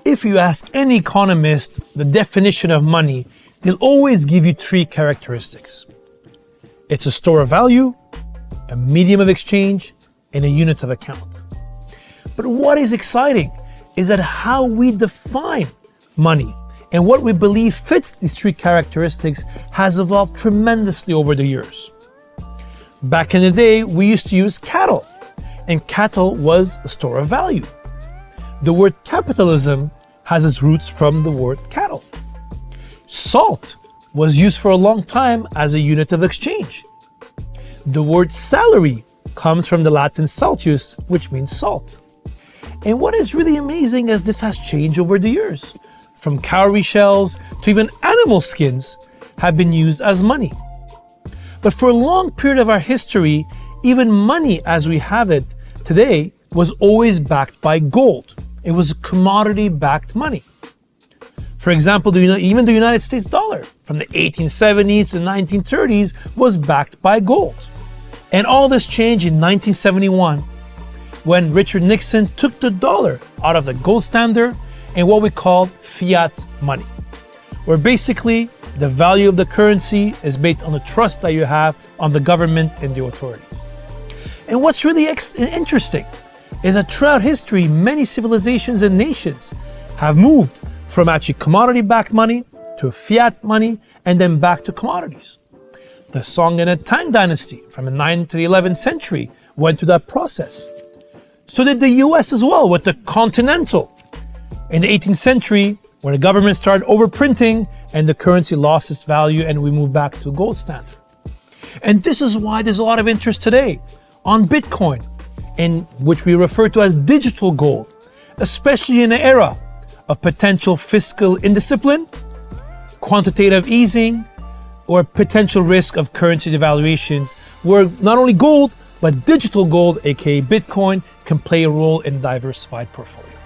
If you ask any economist the definition of money, they'll always give you three characteristics. It's a store of value, a medium of exchange, and a unit of account. But what is exciting is that how we define money and what we believe fits these three characteristics has evolved tremendously over the years. Back in the day, we used to use cattle, and cattle was a store of value. The word capitalism has its roots from the word cattle. Salt was used for a long time as a unit of exchange. The word salary comes from the Latin saltius, which means salt. And what is really amazing is this has changed over the years. From cowrie shells to even animal skins have been used as money. But for a long period of our history, even money as we have it today was always backed by gold. It was commodity-backed money. For example, even the United States dollar from the 1870s to 1930s was backed by gold. And all this changed in 1971 when Richard Nixon took the dollar out of the gold standard and what we called fiat money, where basically the value of the currency is based on the trust that you have on the government and the authorities. And what's really interesting is that throughout history, many civilizations and nations have moved from actually commodity-backed money to fiat money and then back to commodities. The Song and the Tang dynasty from the 9th to the 11th century went through that process. So did the US as well with the Continental. In the 18th century, when the government started overprinting and the currency lost its value and we moved back to gold standard. And this is why there's a lot of interest today on Bitcoin, in which we refer to as digital gold, especially in an era of potential fiscal indiscipline, quantitative easing, or potential risk of currency devaluations, where not only gold, but digital gold, aka Bitcoin, can play a role in a diversified portfolio.